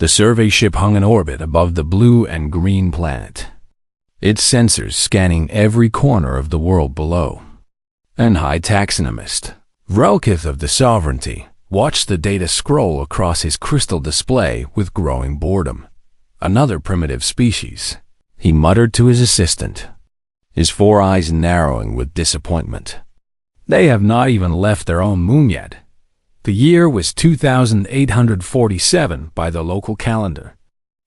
The survey ship hung in orbit above the blue and green planet, its sensors scanning every corner of the world below. And High Taxonomist Vrelkith of the Sovereignty watched the data scroll across his crystal display with growing boredom. Another primitive species, he muttered to his assistant, his 4 eyes narrowing with disappointment. They have not even left their own moon yet. The year was 2847 by the local calendar,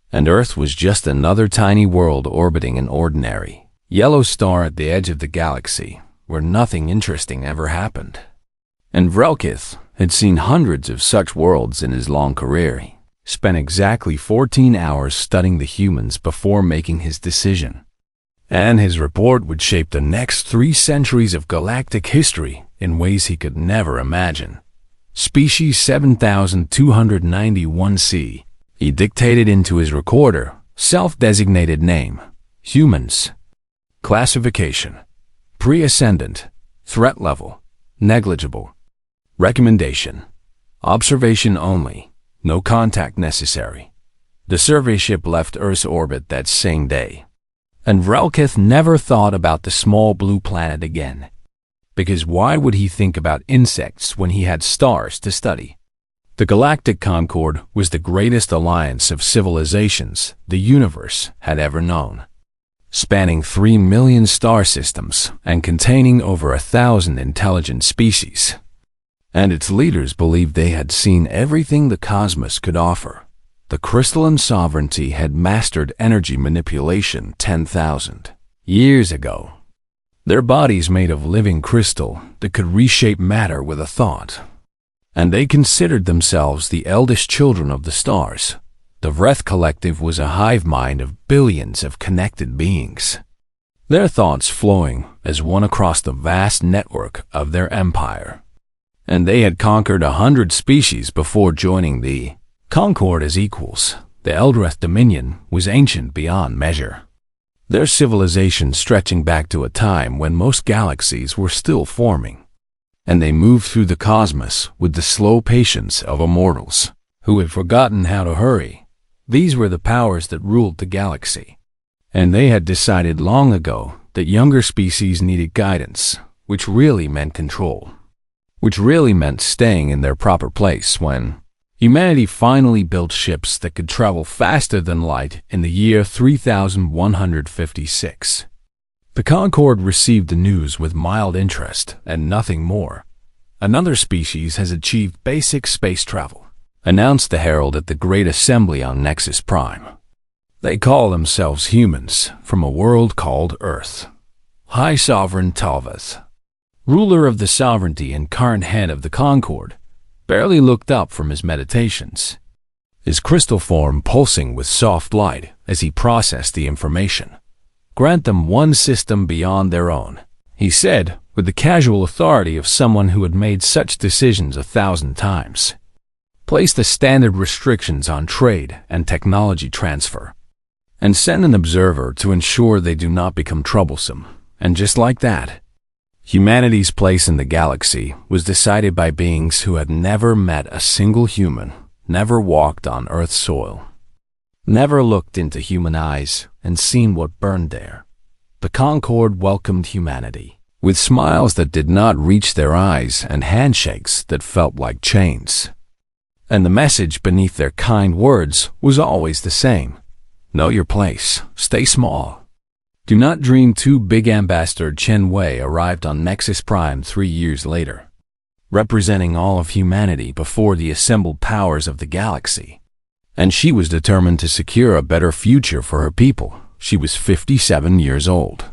and Earth was just another tiny world orbiting an ordinary yellow star at the edge of the galaxy, where nothing interesting ever happened. And Vrelkith had seen hundreds of such worlds in his long career. He spent exactly 14 hours studying the humans before making his decision. And his report would shape the next 3 centuries of galactic history in ways he could never imagine. Species 7291C, he dictated into his recorder, self-designated name, humans. Classification, pre-ascendant, threat level, negligible. Recommendation, observation only, no contact necessary. The survey ship left Earth's orbit that same day. And Vrelkith never thought about the small blue planet again. Because why would he think about insects when he had stars to study? The Galactic Concord was the greatest alliance of civilizations the universe had ever known, spanning 3 million star systems and containing over 1,000 intelligent species. And its leaders believed they had seen everything the cosmos could offer. The crystalline sovereignty had mastered energy manipulation 10,000 years ago. Their bodies made of living crystal that could reshape matter with a thought. And they considered themselves the eldest children of the stars. The Vreth Collective was a hive mind of billions of connected beings, their thoughts flowing as one across the vast network of their empire. And they had conquered 100 species before joining the Concord as equals. The Eldreth Dominion was ancient beyond measure, their civilization stretching back to a time when most galaxies were still forming. And they moved through the cosmos with the slow patience of immortals who had forgotten how to hurry. These were the powers that ruled the galaxy. And they had decided long ago that younger species needed guidance, which really meant control, which really meant staying in their proper place when humanity finally built ships that could travel faster than light in the year 3156. The Concord received the news with mild interest and nothing more. Another species has achieved basic space travel, announced the herald at the Great Assembly on Nexus Prime. They call themselves humans from a world called Earth. High Sovereign Talveth, ruler of the sovereignty and current head of the Concord, barely looked up from his meditations, his crystal form pulsing with soft light as he processed the information. Grant them one system beyond their own, he said, with the casual authority of someone who had made such decisions 1,000 times. Place the standard restrictions on trade and technology transfer, and send an observer to ensure they do not become troublesome. And just like that, humanity's place in the galaxy was decided by beings who had never met a single human, never walked on Earth's soil, never looked into human eyes and seen what burned there. The Concord welcomed humanity with smiles that did not reach their eyes and handshakes that felt like chains. And the message beneath their kind words was always the same. Know your place. Stay small. Do not dream too big. Ambassador Chen Wei arrived on Nexus Prime 3 years later, representing all of humanity before the assembled powers of the galaxy. And she was determined to secure a better future for her people. She was 57 years old,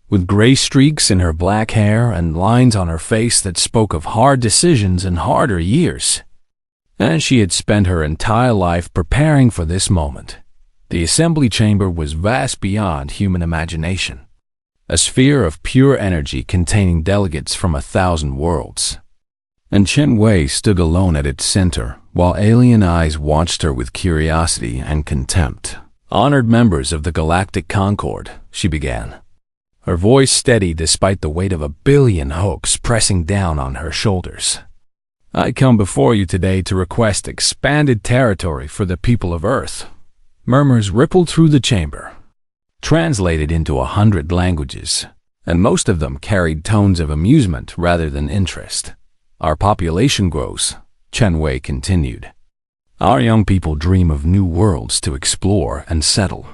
with gray streaks in her black hair and lines on her face that spoke of hard decisions and harder years. And she had spent her entire life preparing for this moment. The assembly chamber was vast beyond human imagination, a sphere of pure energy containing delegates from 1,000 worlds. And Chen Wei stood alone at its center, while alien eyes watched her with curiosity and contempt. Honored members of the Galactic Concord, she began, her voice steady despite the weight of 1 billion hopes pressing down on her shoulders. I come before you today to request expanded territory for the people of Earth. Murmurs rippled through the chamber, translated into 100 languages, and most of them carried tones of amusement rather than interest. Our population grows, Chen Wei continued. Our young people dream of new worlds to explore and settle.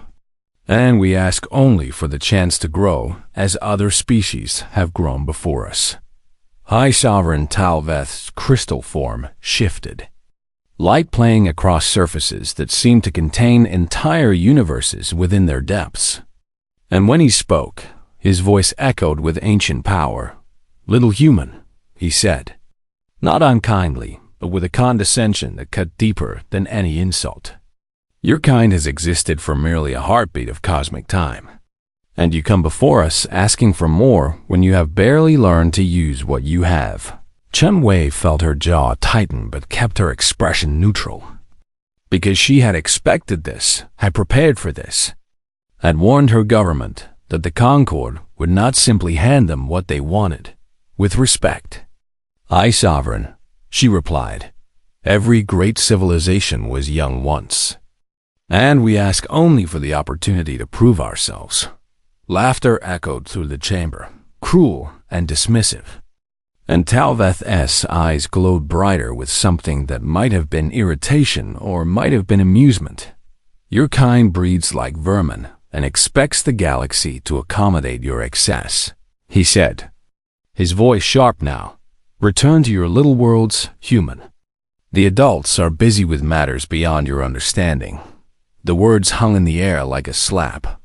And we ask only for the chance to grow as other species have grown before us. High Sovereign Talveth's crystal form shifted, light playing across surfaces that seemed to contain entire universes within their depths. And when he spoke, his voice echoed with ancient power. "Little human," he said, not unkindly, but with a condescension that cut deeper than any insult. "Your kind has existed for merely a heartbeat of cosmic time, and you come before us asking for more when you have barely learned to use what you have." Chen Wei felt her jaw tighten but kept her expression neutral. Because she had expected this, had prepared for this, had warned her government that the Concord would not simply hand them what they wanted. With respect, "Aye, Sovereign," she replied. "Every great civilization was young once, and we ask only for the opportunity to prove ourselves." Laughter echoed through the chamber, cruel and dismissive, and Talveth's eyes glowed brighter with something that might have been irritation or might have been amusement. "Your kind breeds like vermin and expects the galaxy to accommodate your excess," he said, his voice sharp now. "Return to your little worlds, human. The adults are busy with matters beyond your understanding." The words hung in the air like a slap,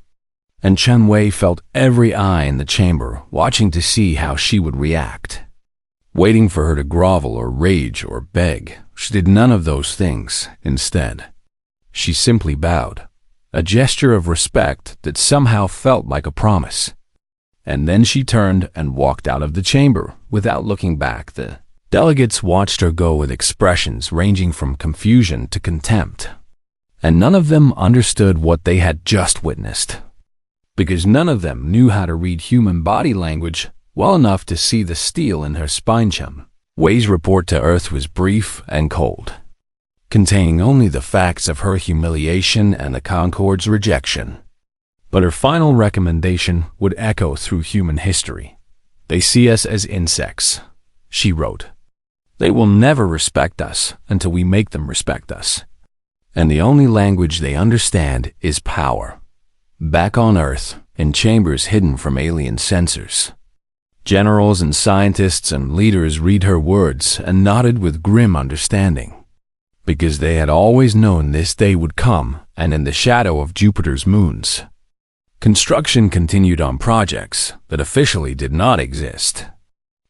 and Chen Wei felt every eye in the chamber watching to see how she would react. Waiting for her to grovel or rage or beg, she did none of those things. Instead, she simply bowed, a gesture of respect that somehow felt like a promise. And then she turned and walked out of the chamber without looking back. The delegates watched her go with expressions ranging from confusion to contempt, and none of them understood what they had just witnessed, because none of them knew how to read human body language well enough to see the steel in her spine. Chen Wei's report to Earth was brief and cold, containing only the facts of her humiliation and the Concord's rejection. But her final recommendation would echo through human history. "They see us as insects," she wrote. "They will never respect us until we make them respect us. And the only language they understand is power." Back on Earth, in chambers hidden from alien sensors, generals and scientists and leaders read her words and nodded with grim understanding, because they had always known this day would come. And in the shadow of Jupiter's moons, construction continued on projects that officially did not exist,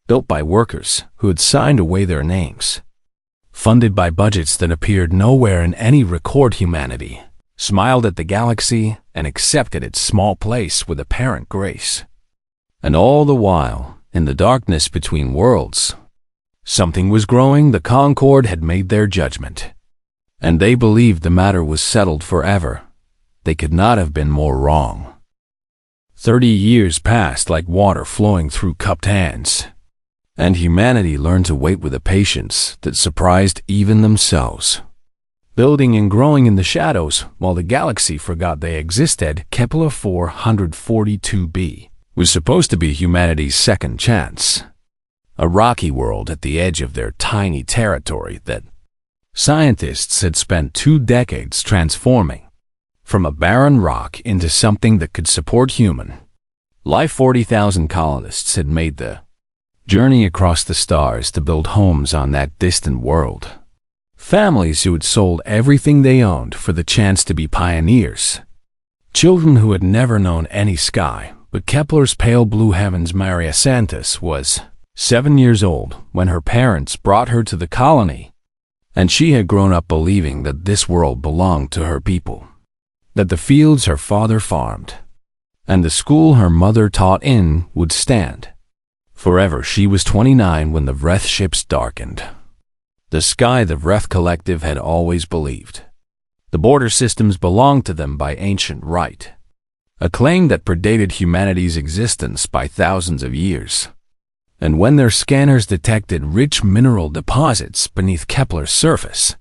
built by workers who had signed away their names, funded by budgets that appeared nowhere in any record. Humanity smiled at the galaxy and accepted its small place with apparent grace. And all the while, in the darkness between worlds, something was growing. The Concord had made their judgment, and they believed the matter was settled forever. They could not have been more wrong. 30 years passed like water flowing through cupped hands, and humanity learned to wait with a patience that surprised even themselves. Building and growing in the shadows while the galaxy forgot they existed, Kepler 442b was supposed to be humanity's second chance, a rocky world at the edge of their tiny territory that scientists had spent 2 decades transforming from a barren rock into something that could support human life. 40,000 colonists had made the journey across the stars to build homes on that distant world. Families who had sold everything they owned for the chance to be pioneers. Children who had never known any sky but Kepler's pale blue heavens. Maria Santos was 7 years old when her parents brought her to the colony, and she had grown up believing that this world belonged to her people, that the fields her father farmed and the school her mother taught in would stand forever. She was 29 when the Vreth ships darkened the sky. The Vreth Collective had always believed the border systems belonged to them by ancient right, a claim that predated humanity's existence by thousands of years. And when their scanners detected rich mineral deposits beneath Kepler's surface,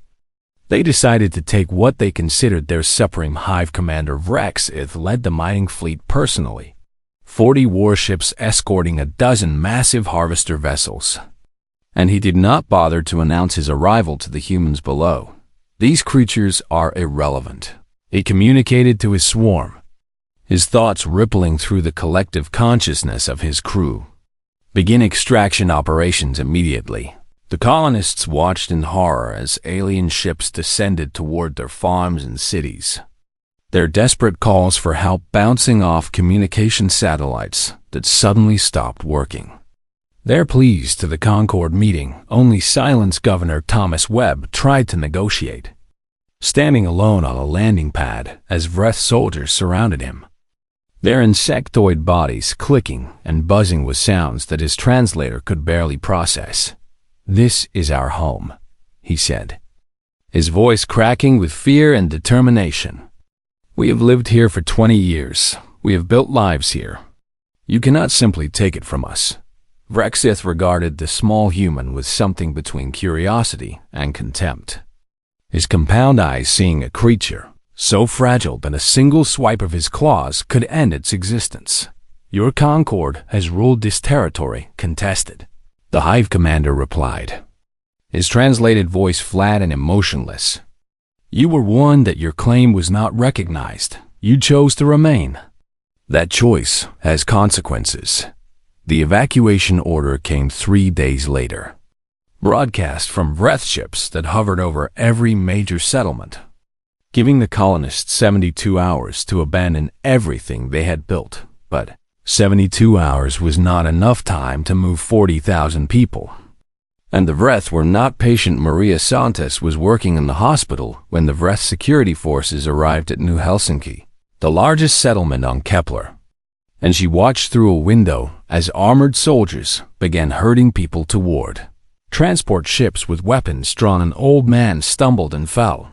they decided to take what they considered their supreme hive commander Vrexith led the mining fleet personally, 40 warships escorting a dozen massive harvester vessels. And he did not bother to announce his arrival to the humans below. These creatures are irrelevant. He communicated to his swarm, his thoughts rippling through the collective consciousness of his crew. Begin extraction operations immediately. The colonists watched in horror as alien ships descended toward their farms and cities, their desperate calls for help bouncing off communication satellites that suddenly stopped working. Their pleas to the Concord meeting only silenced Governor Thomas Webb tried to negotiate, standing alone on a landing pad as Vreth soldiers surrounded him, their insectoid bodies clicking and buzzing with sounds that his translator could barely process. "This is our home," he said, his voice cracking with fear and determination. "We have lived here for 20 years. We have built lives here. You cannot simply take it from us." Vrexith regarded the small human with something between curiosity and contempt, his compound eyes seeing a creature so fragile that a single swipe of his claws could end its existence. "Your Concord has ruled this territory contested," the hive commander replied, his translated voice flat and emotionless. "You were warned that your claim was not recognized. You chose to remain. That choice has consequences." The evacuation order came 3 days later, broadcast from Vreth ships that hovered over every major settlement, giving the colonists 72 hours to abandon everything they had built. But 72 hours was not enough time to move 40,000 people. And the Vreth were not patient. Maria Santos was working in the hospital when the Vreth security forces arrived at New Helsinki, the largest settlement on Kepler. And she watched through a window as armored soldiers began herding people toward transport ships with weapons drawn. An old man stumbled and fell,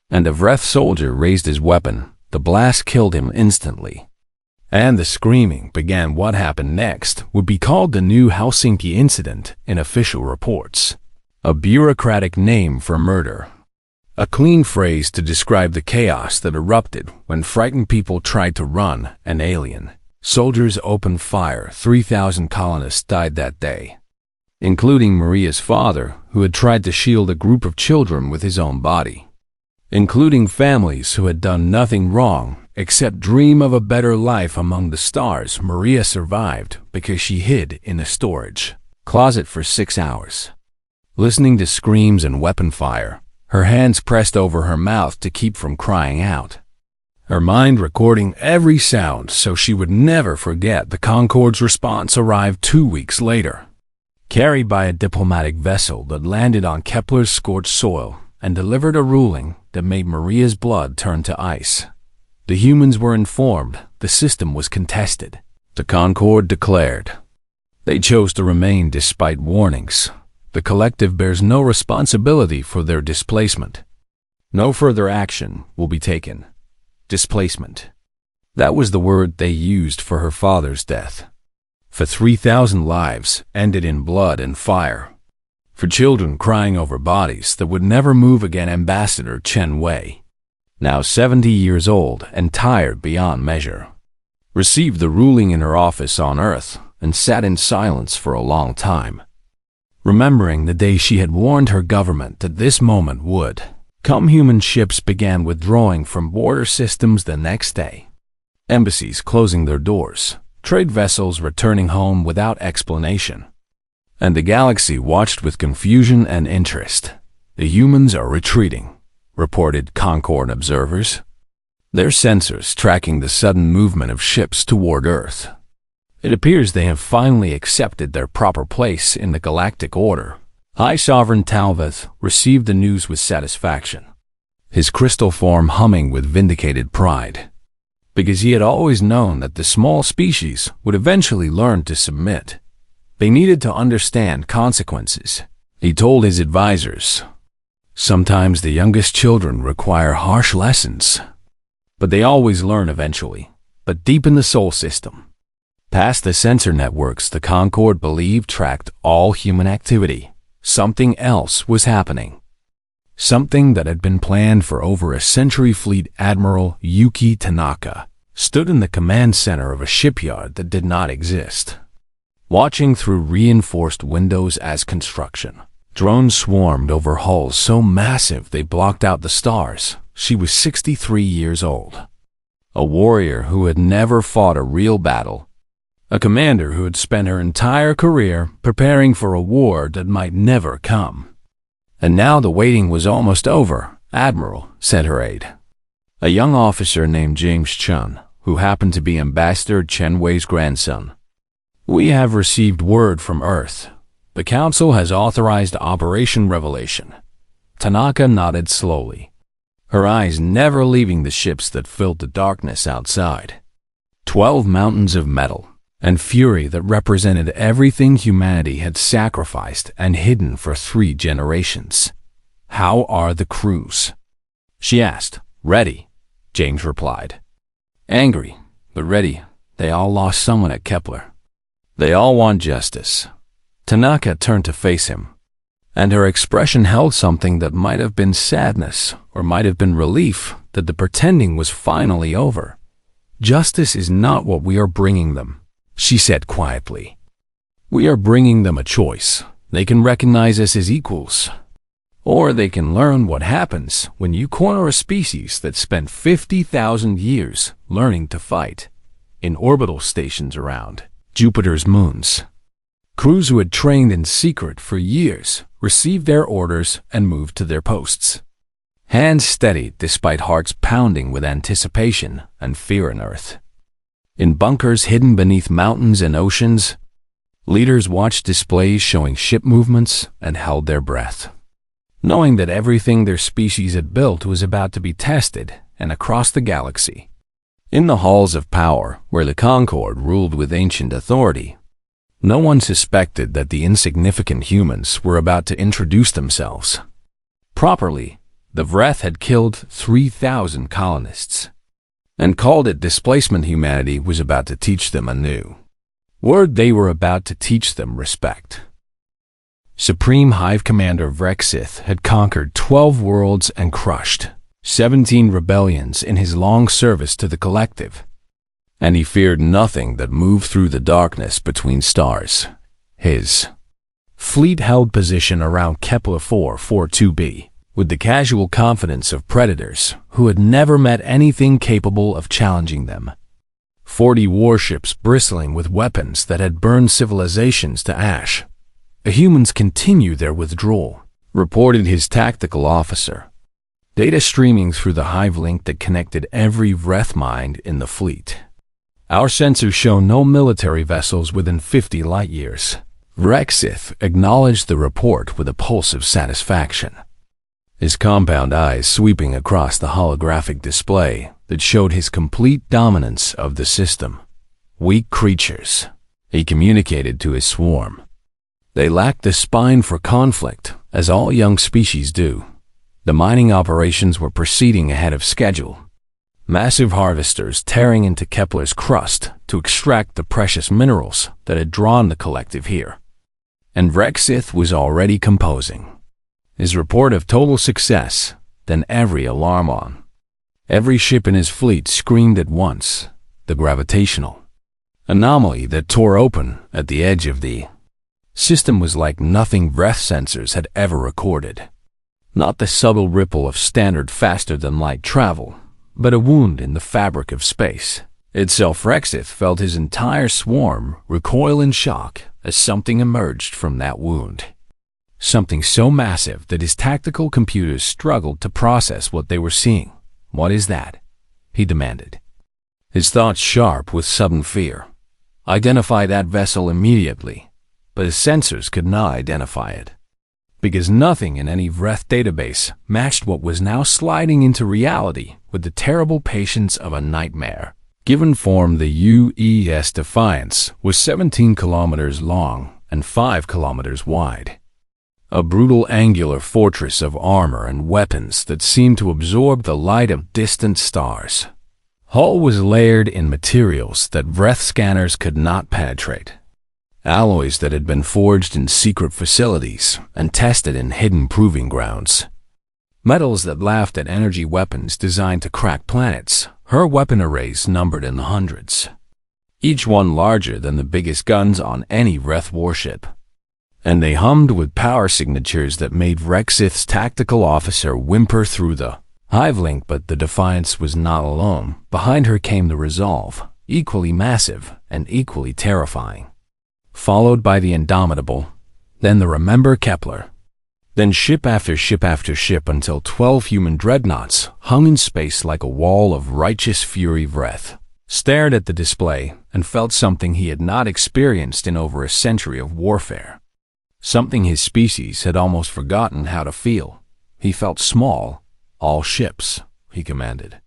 and a Vreth soldier raised his weapon. The blast killed him instantly, and the screaming began. What happened next would be called the New Helsinki Incident in official reports, a bureaucratic name for murder, a clean phrase to describe the chaos that erupted when frightened people tried to run. An alien soldiers opened fire. 3,000 colonists died that day, including Maria's father, who had tried to shield a group of children with his own body, including families who had done nothing wrong except dream of a better life among the stars. Maria survived because she hid in a storage closet for 6 hours, listening to screams and weapon fire, her hands pressed over her mouth to keep from crying out, her mind recording every sound so she would never forget. The Concorde's response arrived 2 weeks later, carried by a diplomatic vessel that landed on Kepler's scorched soil and delivered a ruling that made Maria's blood turn to ice. The humans were informed the system was contested. The Concorde declared they chose to remain despite warnings. The collective bears no responsibility for their displacement. No further action will be taken. Displacement. That was the word they used for her father's death. For 3,000 lives ended in blood and fire. For children crying over bodies that would never move again. Ambassador Chen Wei, now 70 years old and tired beyond measure, received the ruling in her office on Earth and sat in silence for a long time, remembering the day she had warned her government that this moment would come. Human ships began withdrawing from border systems the next day, embassies closing their doors, trade vessels returning home without explanation, and the galaxy watched with confusion and interest. "The humans are retreating," reported Concorde observers, their sensors tracking the sudden movement of ships toward Earth. "It appears they have finally accepted their proper place in the galactic order." High Sovereign Talveth received the news with satisfaction, his crystal form humming with vindicated pride, because he had always known that the small species would eventually learn to submit. They needed to understand consequences. He told his advisors, "Sometimes the youngest children require harsh lessons, but they always learn eventually." But deep in the Sol system, Past the sensor networks the Concorde believed tracked all human activity, something else was happening. Something that had been planned for over a century. Fleet Admiral Yuki Tanaka stood in the command center of a shipyard that did not exist, watching through reinforced windows as construction. Drones swarmed over hulls so massive they blocked out the stars. She was 63 years old, a warrior who had never fought a real battle, a commander who had spent her entire career preparing for a war that might never come. And now the waiting was almost over, Admiral, said her aide, a young officer named James Chun, who happened to be Ambassador Chen Wei's grandson. We have received word from Earth. The Council has authorized Operation Revelation. Tanaka nodded slowly, her eyes never leaving the ships that filled the darkness outside. 12 mountains of metal and fury that represented everything humanity had sacrificed and hidden for 3 generations. How are the crews? She asked. Ready, James replied. Angry, but ready. They all lost someone at Kepler. They all want justice. Tanaka turned to face him, and her expression held something that might have been sadness or might have been relief that the pretending was finally over. Justice is not what we are bringing them, she said quietly. We are bringing them a choice. They can recognize us as equals, or they can learn what happens when you corner a species that spent 50,000 years learning to fight in orbital stations around Jupiter's moons. Crews who had trained in secret for years received their orders and moved to their posts, hands steady despite hearts pounding with anticipation and fear on Earth. In bunkers hidden beneath mountains and oceans, leaders watched displays showing ship movements and held their breath, knowing that everything their species had built was about to be tested and across the galaxy. In the halls of power, where the Concorde ruled with ancient authority, no one suspected that the insignificant humans were about to introduce themselves. Properly, the Vreth had killed 3,000 colonists, and called it displacement. Humanity was about to teach them anew. They were about to teach them respect. Supreme Hive Commander Vrexith had conquered 12 worlds and crushed 17 rebellions in his long service to the collective, and he feared nothing that moved through the darkness between stars. His fleet held position around Kepler 442b with the casual confidence of predators who had never met anything capable of challenging them. 40 warships bristling with weapons that had burned civilizations to ash. The humans continue their withdrawal, reported his tactical officer. Data streaming through the hive link that connected every Vreth mind in the fleet. Our sensors show no military vessels within 50 light years. Vrexith acknowledged the report with a pulse of satisfaction, his compound eyes sweeping across the holographic display that showed his complete dominance of the system. Weak creatures, he communicated to his swarm. They lacked the spine for conflict, as all young species do. The mining operations were proceeding ahead of schedule. Massive harvesters tearing into Kepler's crust to extract the precious minerals that had drawn the collective here. And Vrexith was already composing his report of total success, then every alarm on. Every ship in his fleet screamed at once, the gravitational anomaly that tore open at the edge of the system was like nothing Vreth sensors had ever recorded. Not the subtle ripple of standard faster-than-light travel, but a wound in the fabric of space itself. Vrexith felt his entire swarm recoil in shock as something emerged from that wound. Something so massive that his tactical computers struggled to process what they were seeing. What is that? He demanded, his thoughts sharp with sudden fear. Identify that vessel immediately, but his sensors could not identify it, because nothing in any Vreth database matched what was now sliding into reality with the terrible patience of a nightmare. Given form, the UES Defiance was 17 kilometers long and 5 kilometers wide. A brutal angular fortress of armor and weapons that seemed to absorb the light of distant stars. Hull was layered in materials that Vreth scanners could not penetrate. Alloys that had been forged in secret facilities and tested in hidden proving grounds. Metals that laughed at energy weapons designed to crack planets. Her weapon arrays numbered in the hundreds, each one larger than the biggest guns on any Vreth warship. And they hummed with power signatures that made Rexith's tactical officer whimper through the hive link. But the Defiance was not alone. Behind her came the Resolve, equally massive and equally terrifying, followed by the Indomitable, then the Remember Kepler, then ship after ship after ship until 12 human dreadnoughts hung in space like a wall of righteous fury. Vreth stared at the display and felt something he had not experienced in over a century of warfare. Something his species had almost forgotten how to feel. He felt small. All ships, he commanded,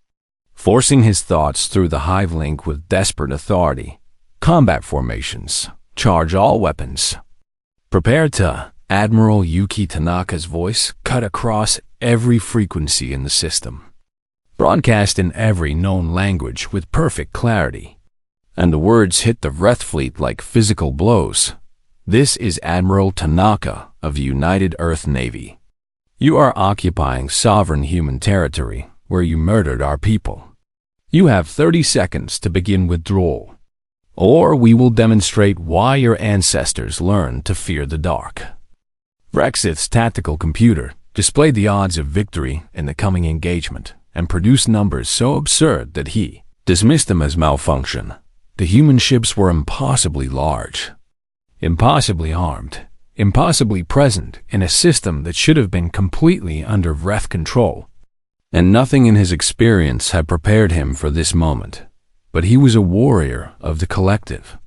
forcing his thoughts through the hive link with desperate authority. Combat formations. Charge all weapons. Prepare to. Admiral Yuki Tanaka's voice cut across every frequency in the system, broadcast in every known language with perfect clarity. And the words hit the Vreth fleet like physical blows. This is Admiral Tanaka of the United Earth Navy. You are occupying sovereign human territory where you murdered our people. You have 30 seconds to begin withdrawal, or we will demonstrate why your ancestors learned to fear the dark. Rexith's tactical computer displayed the odds of victory in the coming engagement and produced numbers so absurd that he dismissed them as malfunction. The human ships were impossibly large, impossibly armed, impossibly present in a system that should have been completely under Vreth control. And nothing in his experience had prepared him for this moment. But he was a warrior of the collective,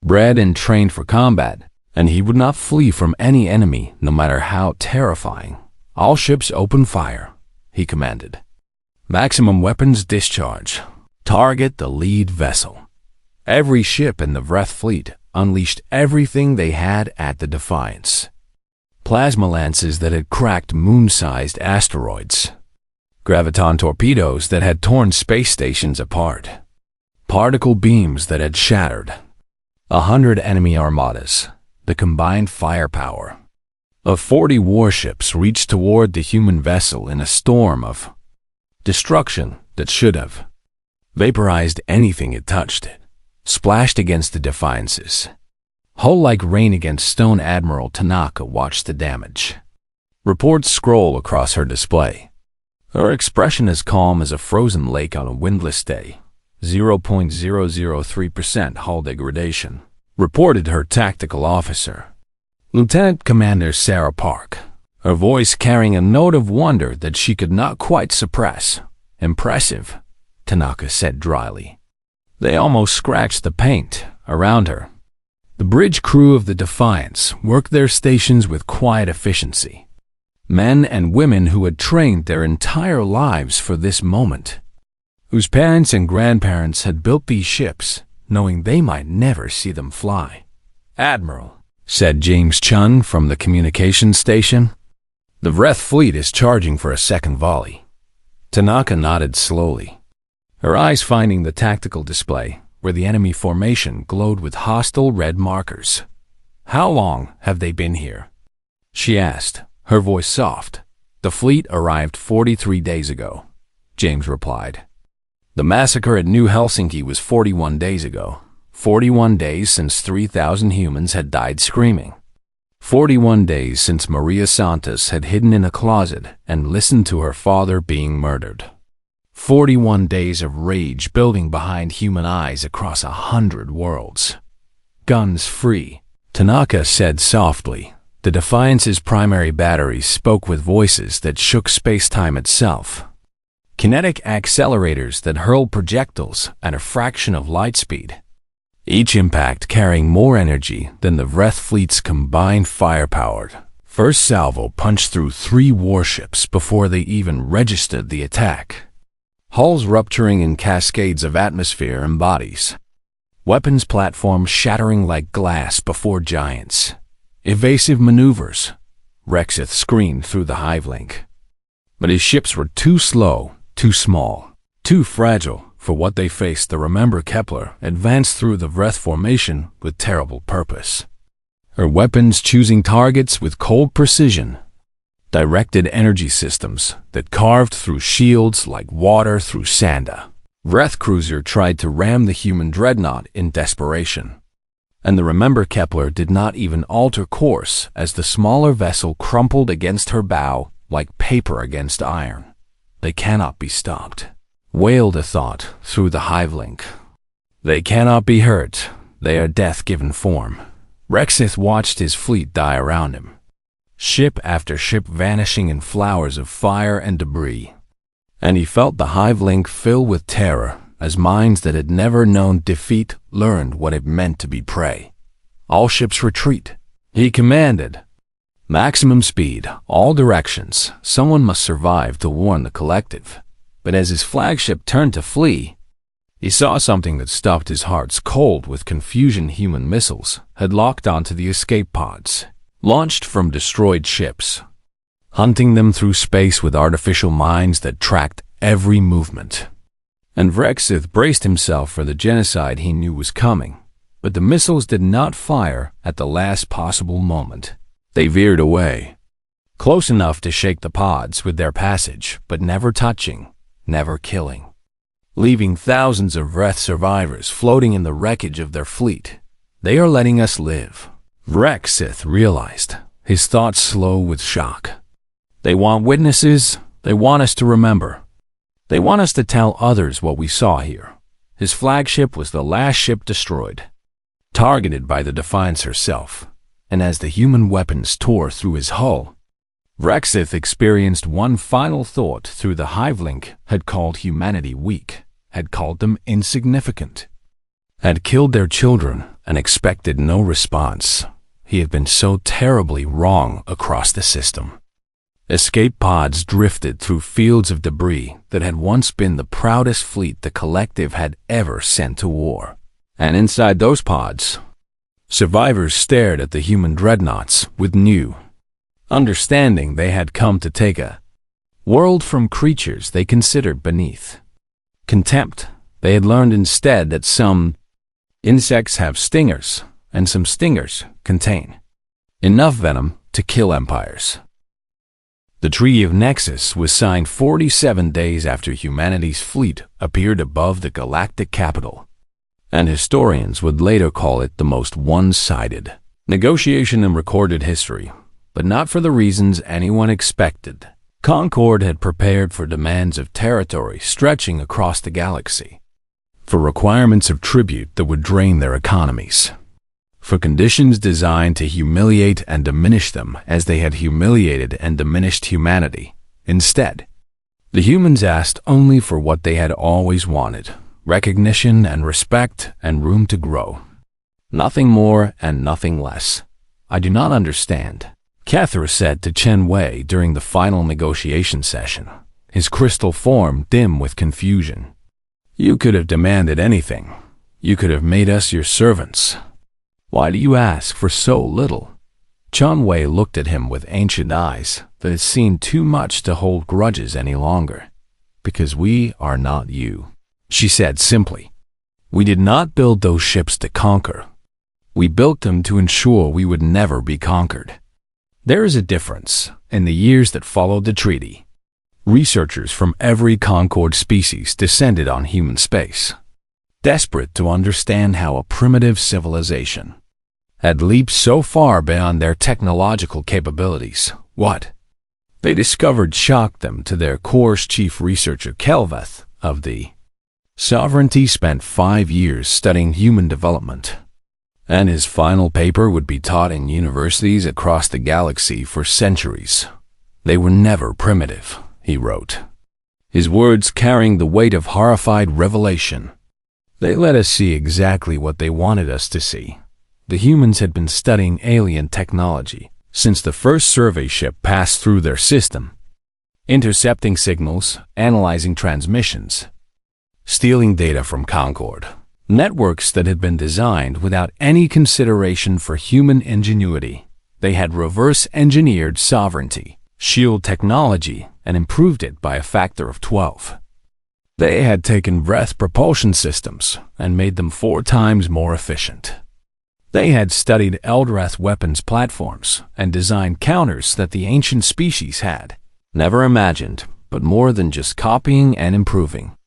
bred and trained for combat, and he would not flee from any enemy, no matter how terrifying. All ships open fire, he commanded. Maximum weapons discharge. Target the lead vessel. Every ship in the Vreth fleet unleashed everything they had at the Defiance. Plasma lances that had cracked moon-sized asteroids. Graviton torpedoes that had torn space stations apart. Particle beams that had shattered 100 enemy armadas. The combined firepower of 40 warships reached toward the human vessel in a storm of destruction that should have vaporized anything it touched. It splashed against the Defiances. Hull like rain against stone. Admiral Tanaka watched the damage. Reports scroll across her display. Her expression as calm as a frozen lake on a windless day. 0.003% hull degradation, reported her tactical officer, Lieutenant Commander Sarah Park, her voice carrying a note of wonder that she could not quite suppress. Impressive, Tanaka said dryly. They almost scratched the paint around her. The bridge crew of the Defiance worked their stations with quiet efficiency. Men and women who had trained their entire lives for this moment, whose parents and grandparents had built these ships, knowing they might never see them fly. Admiral, said James Chun from the communications station, the Vreth fleet is charging for a second volley. Tanaka nodded slowly, her eyes finding the tactical display where the enemy formation glowed with hostile red markers. How long have they been here? She asked, her voice soft. The fleet arrived 43 days ago, James replied. The massacre at New Helsinki was 41 days ago. 41 days since 3,000 humans had died screaming. 41 days since Maria Santos had hidden in a closet and listened to her father being murdered. 41 days of rage building behind human eyes across 100 worlds. Guns free, Tanaka said softly. The Defiance's primary batteries spoke with voices that shook space-time itself. Kinetic accelerators that hurled projectiles at a fraction of light speed, each impact carrying more energy than the Vreth fleet's combined firepower. First salvo punched through 3 warships before they even registered the attack. Hulls rupturing in cascades of atmosphere and bodies. Weapons platforms shattering like glass before giants. Evasive maneuvers. Rexith screamed through the hive link. But his ships were too slow, too small, too fragile For what they faced, the Remember Kepler advanced through the Vreth formation with terrible purpose. Her weapons choosing targets with cold precision. Directed energy systems that carved through shields like water through sanda. Vreth cruiser tried to ram the human dreadnought in desperation. And the Remember Kepler did not even alter course as the smaller vessel crumpled against her bow like paper against iron. They cannot be stopped, wailed a thought through the hive link. They cannot be hurt. They are death given form. Rexith watched his fleet die around him. Ship after ship vanishing in flowers of fire and debris. And he felt the hive link fill with terror as minds that had never known defeat learned what it meant to be prey. All ships retreat. He commanded. Maximum speed, all directions. Someone must survive to warn the collective. But as his flagship turned to flee, he saw something that stopped his heart's cold with confusion. Human missiles had locked onto the escape pods, launched from destroyed ships, hunting them through space with artificial minds that tracked every movement. And Vrexith braced himself for the genocide he knew was coming, but the missiles did not fire at the last possible moment. They veered away, close enough to shake the pods with their passage, but never touching, never killing, leaving thousands of Vreth survivors floating in the wreckage of their fleet. They are letting us live, Vrexith realized, his thoughts slow with shock. They want witnesses. They want us to remember. They want us to tell others what we saw here. His flagship was the last ship destroyed, targeted by the Defiance herself, and as the human weapons tore through his hull, Vrexith experienced one final thought through the hive link: had called humanity weak, had called them insignificant, had killed their children and expected no response. He had been so terribly wrong across the system. Escape pods drifted through fields of debris that had once been the proudest fleet the collective had ever sent to war. And inside those pods, survivors stared at the human dreadnoughts with new understanding. They had come to take a world from creatures they considered beneath. Contempt. They had learned instead that some insects have stingers, and some stingers contain enough venom to kill empires. The Treaty of Nexus was signed 47 days after humanity's fleet appeared above the galactic capital, and historians would later call it the most one-sided negotiation in recorded history, but not for the reasons anyone expected. Concord had prepared for demands of territory stretching across the galaxy, for requirements of tribute that would drain their economies, for conditions designed to humiliate and diminish them as they had humiliated and diminished humanity. Instead, the humans asked only for what they had always wanted: recognition and respect and room to grow. Nothing more and nothing less. I do not understand, Kethra said to Chen Wei during the final negotiation session, his crystal form dim with confusion. You could have demanded anything. You could have made us your servants. Why do you ask for so little? Chen Wei looked at him with ancient eyes that had seen too much to hold grudges any longer. Because we are not you, she said simply. We did not build those ships to conquer. We built them to ensure we would never be conquered. There is a difference. In the years that followed the treaty, researchers from every Concord species descended on human space, desperate to understand how a primitive civilization had leaped so far beyond their technological capabilities. What they discovered shocked them to their core's. Chief researcher Kelveth of the Sovereignty spent 5 years studying human development, and his final paper would be taught in universities across the galaxy for centuries. They were never primitive, he wrote, his words carrying the weight of horrified revelation. They let us see exactly what they wanted us to see. The humans had been studying alien technology since the first survey ship passed through their system, intercepting signals, analyzing transmissions, stealing data from Concord, networks that had been designed without any consideration for human ingenuity. They had reverse-engineered sovereignty, shield technology, and improved it by a factor of 12. They had taken breath propulsion systems and made them 4 times more efficient. They had studied Eldrath weapons platforms and designed counters that the ancient species had never imagined, but more than just copying and improving.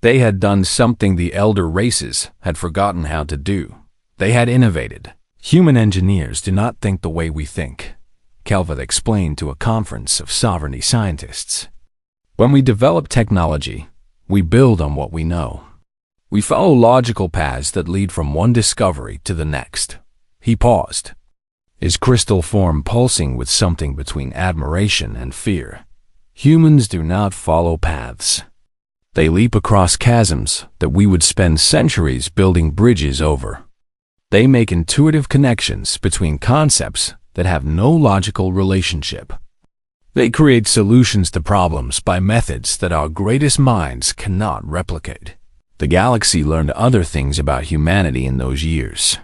They had done something the elder races had forgotten how to do. They had innovated. Human engineers do not think the way we think, Kelvin explained to a conference of sovereignty scientists. When we develop technology, we build on what we know. We follow logical paths that lead from one discovery to the next. He paused, his crystal form pulsing with something between admiration and fear. Humans do not follow paths. They leap across chasms that we would spend centuries building bridges over. They make intuitive connections between concepts that have no logical relationship. They create solutions to problems by methods that our greatest minds cannot replicate. The galaxy learned other things about humanity in those years.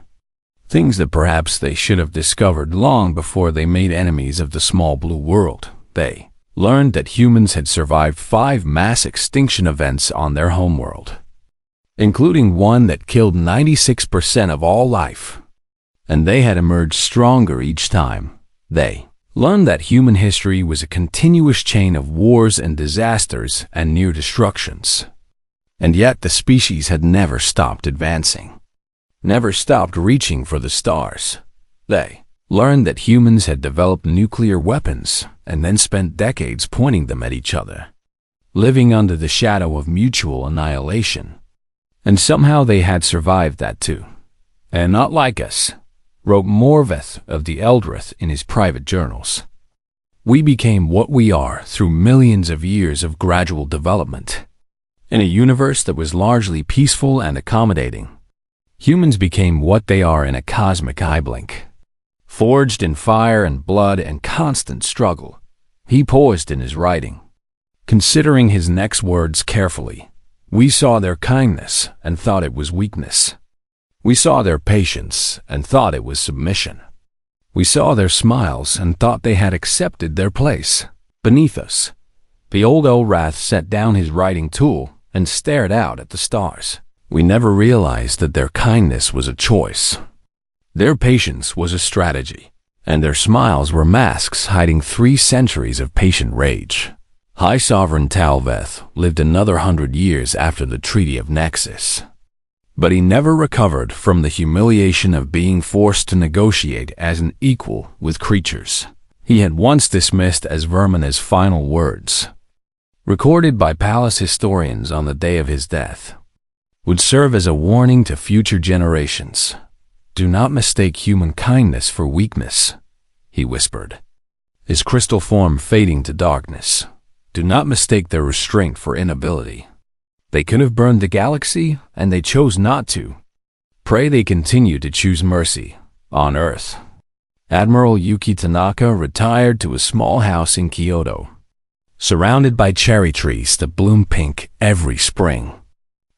Things that perhaps they should have discovered long before they made enemies of the small blue world. They learned that humans had survived 5 mass extinction events on their homeworld, including one that killed 96% of all life. And they had emerged stronger each time. They learned that human history was a continuous chain of wars and disasters and near destructions. And yet the species had never stopped advancing, never stopped reaching for the stars. They learned that humans had developed nuclear weapons and then spent decades pointing them at each other, living under the shadow of mutual annihilation. And somehow they had survived that too. And not like us, wrote Morveth of the Eldrath in his private journals. We became what we are through millions of years of gradual development. In a universe that was largely peaceful and accommodating, humans became what they are in a cosmic eye blink. Forged in fire and blood and constant struggle, he paused in his writing, considering his next words carefully. We saw their kindness and thought it was weakness. We saw their patience and thought it was submission. We saw their smiles and thought they had accepted their place beneath us. The old Elrath set down his writing tool and stared out at the stars. We never realized that their kindness was a choice. Their patience was a strategy, and their smiles were masks hiding 3 centuries of patient rage. High Sovereign Talveth lived another 100 years after the Treaty of Nexus. But he never recovered from the humiliation of being forced to negotiate as an equal with creatures he had once dismissed as vermin. His final words, recorded by palace historians on the day of his death, would serve as a warning to future generations. Do not mistake human kindness for weakness, he whispered, his crystal form fading to darkness. Do not mistake their restraint for inability. They could have burned the galaxy, and they chose not to. Pray they continue to choose mercy on Earth. Admiral Yuki Tanaka retired to a small house in Kyoto, surrounded by cherry trees that bloom pink every spring.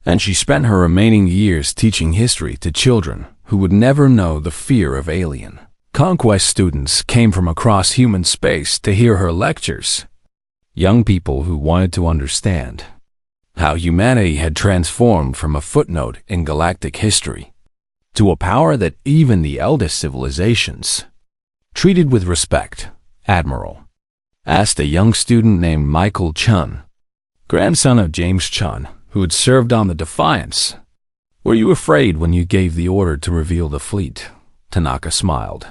And she spent her remaining years teaching history to children who would never know the fear of alien conquest. Students came from across human space to hear her lectures. Young people who wanted to understand how humanity had transformed from a footnote in galactic history to a power that even the eldest civilizations treated with respect. Admiral asked a young student named Michael Chun, grandson of James Chun, who had served on the Defiance. Were you afraid when you gave the order to reveal the fleet? Tanaka smiled,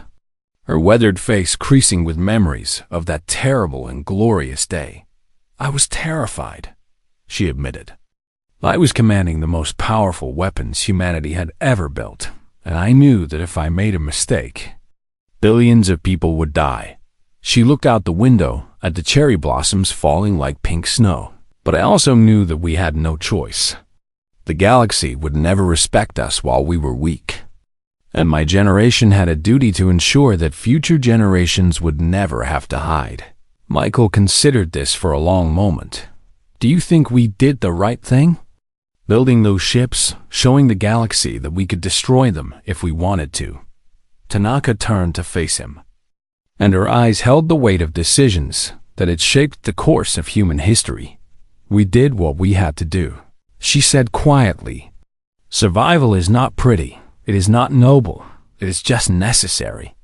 her weathered face creasing with memories of that terrible and glorious day. I was terrified, she admitted. I was commanding the most powerful weapons humanity had ever built, and I knew that if I made a mistake, billions of people would die. She looked out the window at the cherry blossoms falling like pink snow. But I also knew that we had no choice. The galaxy would never respect us while we were weak. And my generation had a duty to ensure that future generations would never have to hide. Michael considered this for a long moment. Do you think we did the right thing? Building those ships, showing the galaxy that we could destroy them if we wanted to. Tanaka turned to face him, and her eyes held the weight of decisions that had shaped the course of human history. We did what we had to do, she said quietly. Survival is not pretty, it is not noble, it is just necessary.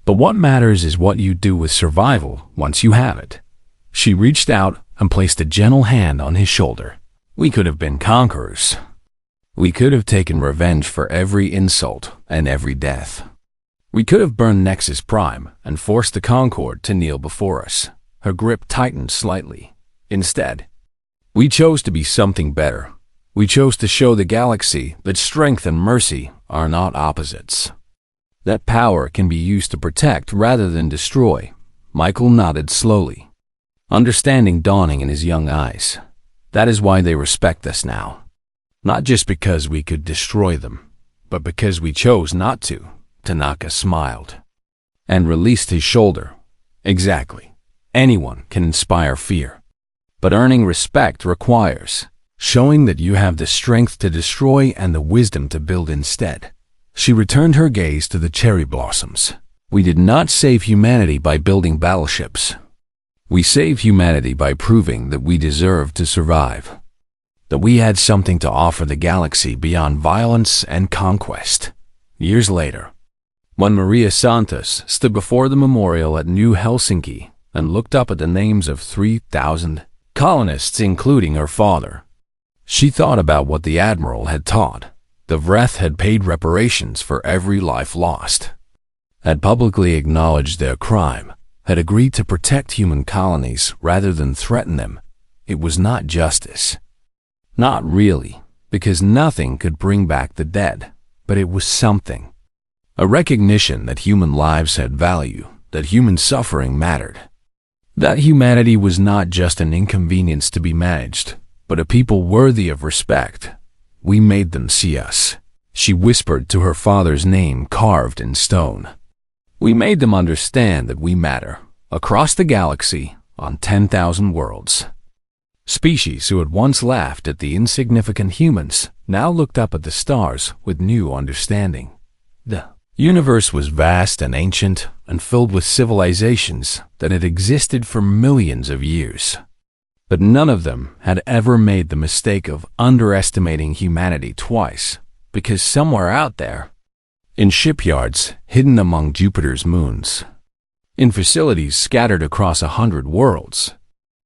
But what matters is what you do with survival once you have it. She reached out and placed a gentle hand on his shoulder. We could have been conquerors. We could have taken revenge for every insult and every death. We could have burned Nexus Prime and forced the Concord to kneel before us. Her grip tightened slightly. Instead, we chose to be something better. We chose to show the galaxy that strength and mercy are not opposites. That power can be used to protect rather than destroy. Michael nodded slowly, understanding dawning in his young eyes. That is why they respect us now. Not just because we could destroy them, but because we chose not to. Tanaka smiled and released his shoulder. Exactly. Anyone can inspire fear, but earning respect requires showing that you have the strength to destroy and the wisdom to build instead. She returned her gaze to the cherry blossoms. We did not save humanity by building battleships. We saved humanity by proving that we deserved to survive, that we had something to offer the galaxy beyond violence and conquest. Years later, when Maria Santos stood before the memorial at New Helsinki and looked up at the names of 3,000 colonists, including her father, she thought about what the Admiral had taught. The Vreth had paid reparations for every life lost, had publicly acknowledged their crime, had agreed to protect human colonies rather than threaten them. It was not justice. Not really, because nothing could bring back the dead, but it was something. A recognition that human lives had value, that human suffering mattered. That humanity was not just an inconvenience to be managed, but a people worthy of respect. We made them see us. She whispered to her father's name carved in stone. We made them understand that we matter, across the galaxy, on 10,000 worlds. Species who had once laughed at the insignificant humans now looked up at the stars with new understanding. The universe was vast and ancient and filled with civilizations that had existed for millions of years. But none of them had ever made the mistake of underestimating humanity twice, because somewhere out there, in shipyards hidden among Jupiter's moons, in facilities scattered across 100 worlds,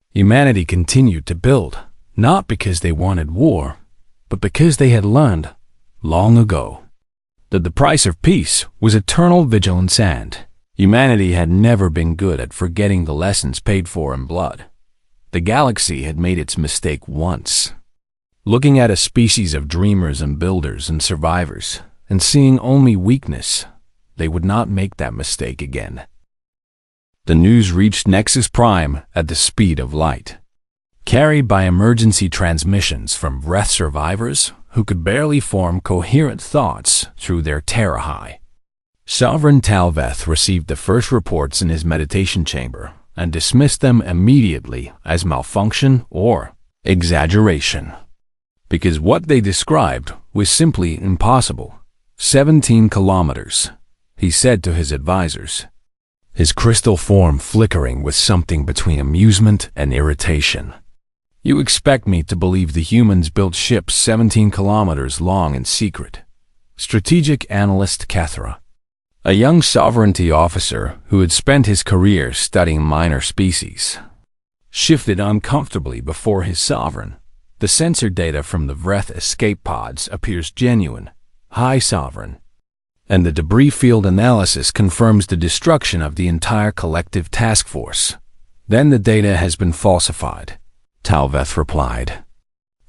humanity continued to build, not because they wanted war, but because they had learned, long ago, that the price of peace was eternal vigilance and humanity had never been good at forgetting the lessons paid for in blood. The galaxy had made its mistake once, looking at a species of dreamers and builders and survivors, and seeing only weakness. They would not make that mistake again. The news reached Nexus Prime at the speed of light, carried by emergency transmissions from Vreth survivors who could barely form coherent thoughts through their terror-high. Sovereign Talveth received the first reports in his meditation chamber and dismissed them immediately as malfunction or exaggeration, because what they described was simply impossible. 17 kilometers, he said to his advisors, his crystal form flickering with something between amusement and irritation. You expect me to believe the humans built ships 17 kilometers long in secret? Strategic analyst Cathra, a young sovereignty officer who had spent his career studying minor species, shifted uncomfortably before his sovereign. The sensor data from the Vreth escape pods appears genuine. High Sovereign. And the debris field analysis confirms the destruction of the entire collective task force. Then the data has been falsified, Talveth replied.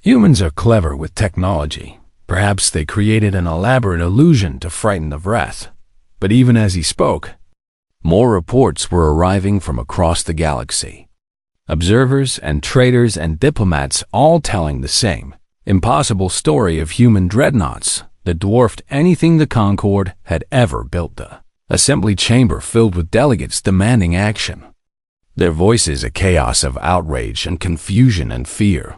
Humans are clever with technology. Perhaps they created an elaborate illusion to frighten the Vreth. But even as he spoke, more reports were arriving from across the galaxy. Observers and traders and diplomats all telling the same impossible story of human dreadnoughts that dwarfed anything the Concord had ever built. The assembly chamber filled with delegates demanding action, their voices a chaos of outrage and confusion and fear.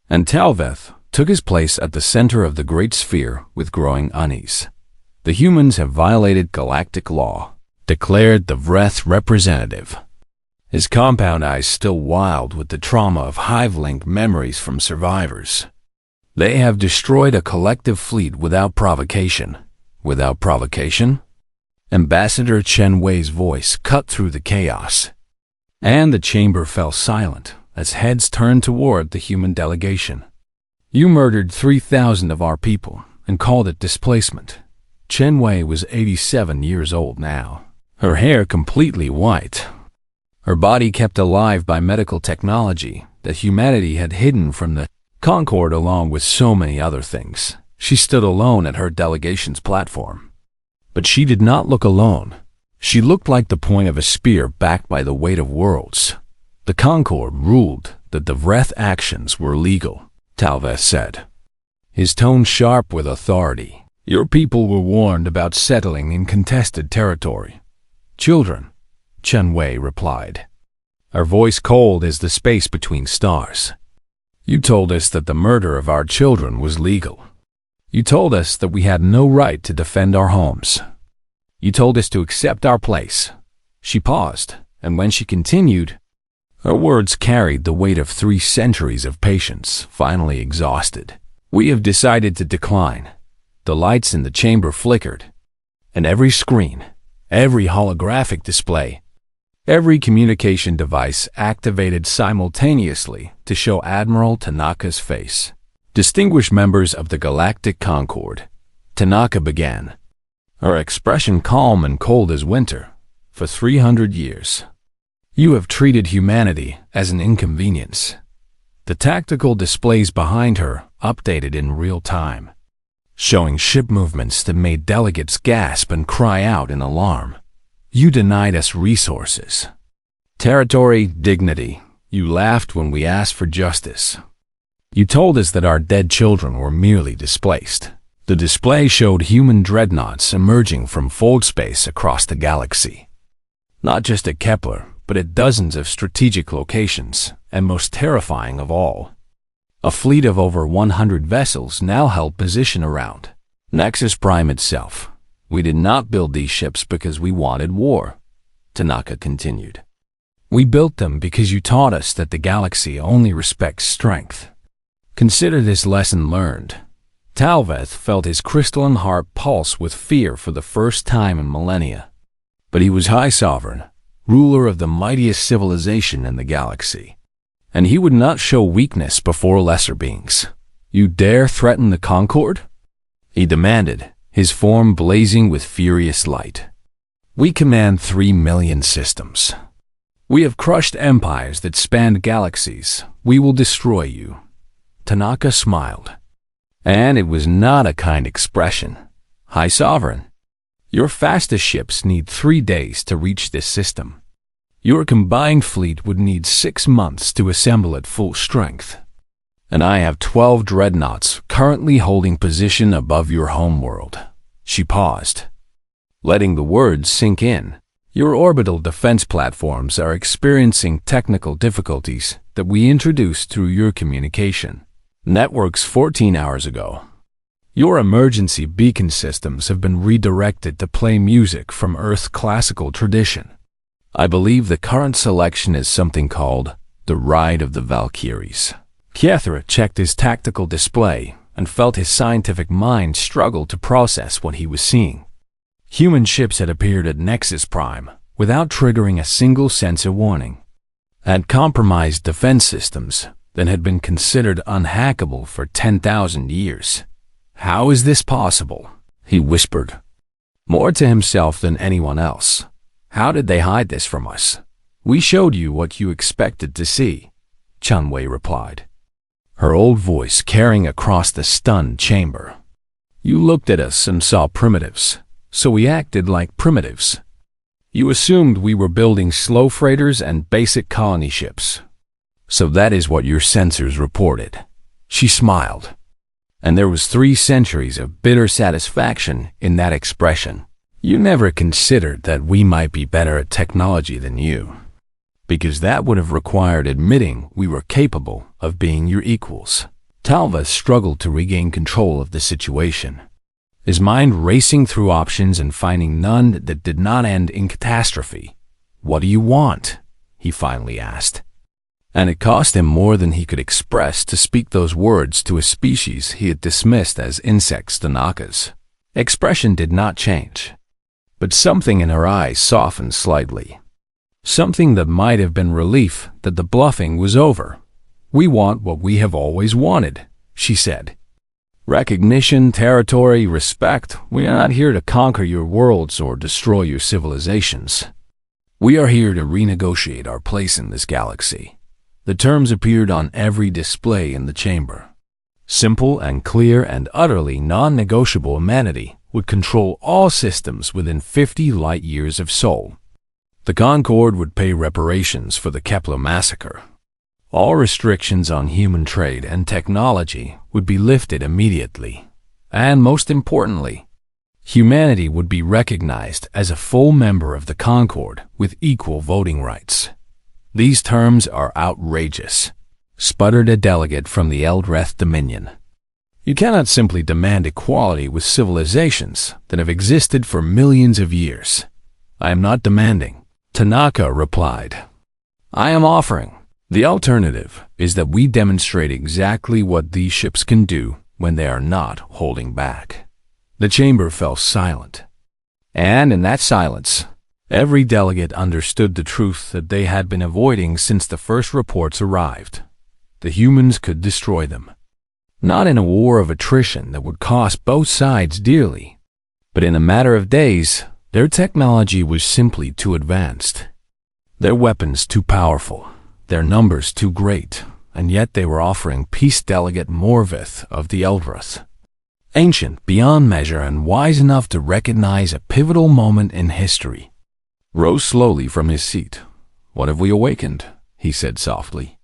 And Talveth took his place at the center of the great sphere with growing unease. The humans have violated galactic law, declared the Vreth representative. his compound eyes still wild with the trauma of hive-linked memories from survivors. They have destroyed a collective fleet without provocation. Without provocation? Ambassador Chen Wei's voice cut through the chaos, and the chamber fell silent as heads turned toward the human delegation. You murdered 3,000 of our people and called it displacement. Chen Wei was 87 years old now, her hair completely white, her body kept alive by medical technology that humanity had hidden from the Concord along with so many other things. She stood alone at her delegation's platform. But she did not look alone. She looked like the point of a spear backed by the weight of worlds. The Concord ruled that the Vreth actions were legal, Talvez said, his tone sharp with authority. Your people were warned about settling in contested territory. Children, Chen Wei replied, her voice cold as the space between stars. You told us that the murder of our children was legal. You told us that we had no right to defend our homes. You told us to accept our place. She paused, and when she continued, her words carried the weight of 3 centuries of patience, finally exhausted. We have decided to decline. The lights in the chamber flickered, and every screen, every holographic display, every communication device activated simultaneously to show Admiral Tanaka's face. Distinguished members of the Galactic Concord, Tanaka began, her expression calm and cold as winter. For 300 years, you have treated humanity as an inconvenience. The tactical displays behind her updated in real time, showing ship movements that made delegates gasp and cry out in alarm. You denied us resources, territory, dignity. You laughed when we asked for justice. You told us that our dead children were merely displaced. The display showed human dreadnoughts emerging from fold space across the galaxy. Not just at Kepler, but at dozens of strategic locations, and most terrifying of all, a fleet of over 100 vessels now held position around Nexus Prime itself. We did not build these ships because we wanted war, Tanaka continued. We built them because you taught us that the galaxy only respects strength. Consider this lesson learned. Talvez felt his crystalline heart pulse with fear for the first time in millennia. But he was High Sovereign, ruler of the mightiest civilization in the galaxy, and he would not show weakness before lesser beings. You dare threaten the Concord? He demanded, his form blazing with furious light. We command 3 million systems. We have crushed empires that spanned galaxies. We will destroy you. Tanaka smiled. And it was not a kind expression. High Sovereign, your fastest ships need 3 days to reach this system. Your combined fleet would need 6 months to assemble at full strength. And I have 12 dreadnoughts currently holding position above your homeworld. She paused, letting the words sink in. Your orbital defense platforms are experiencing technical difficulties that we introduced through your communication networks 14 hours ago. Your emergency beacon systems have been redirected to play music from Earth's classical tradition. I believe the current selection is something called The Ride of the Valkyries. Kiethra checked his tactical display and felt his scientific mind struggle to process what he was seeing. Human ships had appeared at Nexus Prime without triggering a single sensor warning, had compromised defense systems that had been considered unhackable for 10,000 years. How is this possible? He whispered, more to himself than anyone else. How did they hide this from us? We showed you what you expected to see, Chen Wei replied, her old voice carrying across the stunned chamber. You looked at us and saw primitives, so we acted like primitives. You assumed we were building slow freighters and basic colony ships. So that is what your sensors reported. She smiled, and there was 3 centuries of bitter satisfaction in that expression. You never considered that we might be better at technology than you, because that would have required admitting we were capable of being your equals. Talvez struggled to regain control of the situation, his mind racing through options and finding none that did not end in catastrophe. What do you want? he finally asked. And it cost him more than he could express to speak those words to a species he had dismissed as insects, the Nakas. Expression did not change, but something in her eyes softened slightly. Something that might have been relief that the bluffing was over. "We want what we have always wanted," she said. "Recognition, territory, respect. We are not here to conquer your worlds or destroy your civilizations. We are here to renegotiate our place in this galaxy." The terms appeared on every display in the chamber. Simple and clear and utterly non-negotiable. Humanity would control all systems within 50 light-years of Sol. The Concord would pay reparations for the Kepler massacre. All restrictions on human trade and technology would be lifted immediately. And most importantly, humanity would be recognized as a full member of the Concord with equal voting rights. "These terms are outrageous," sputtered a delegate from the Eldreth Dominion. "You cannot simply demand equality with civilizations that have existed for millions of years." "I am not demanding," Tanaka replied. "I am offering. The alternative is that we demonstrate exactly what these ships can do when they are not holding back." The chamber fell silent. And in that silence, every delegate understood the truth that they had been avoiding since the first reports arrived. The humans could destroy them. Not in a war of attrition that would cost both sides dearly, but in a matter of days. Their technology was simply too advanced. Their weapons too powerful. Their numbers too great, and yet they were offering Peace Delegate Morvith of the Eldreth, ancient beyond measure and wise enough to recognize a pivotal moment in history, rose slowly from his seat. "What have we awakened?" he said softly,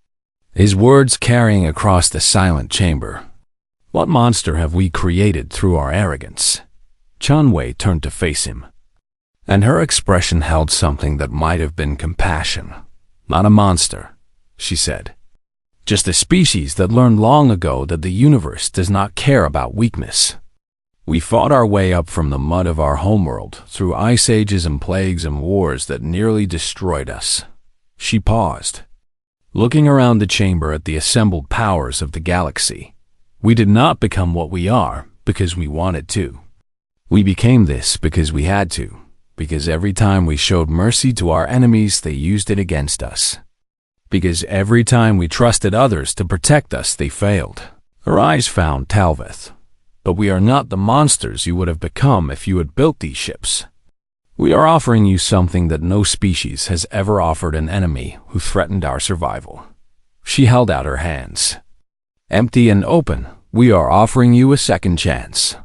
his words carrying across the silent chamber. "What monster have we created through our arrogance?" Chanwei turned to face him, and her expression held something that might have been compassion. "Not a monster," she said. "Just a species that learned long ago that the universe does not care about weakness. We fought our way up from the mud of our homeworld through ice ages and plagues and wars that nearly destroyed us." She paused, looking around the chamber at the assembled powers of the galaxy. "We did not become what we are because we wanted to. We became this because we had to. Because every time we showed mercy to our enemies, they used it against us. Because every time we trusted others to protect us, they failed." Her eyes found Talveth. "But we are not the monsters you would have become if you had built these ships. We are offering you something that no species has ever offered an enemy who threatened our survival." She held out her hands. "Empty and open, we are offering you a second chance.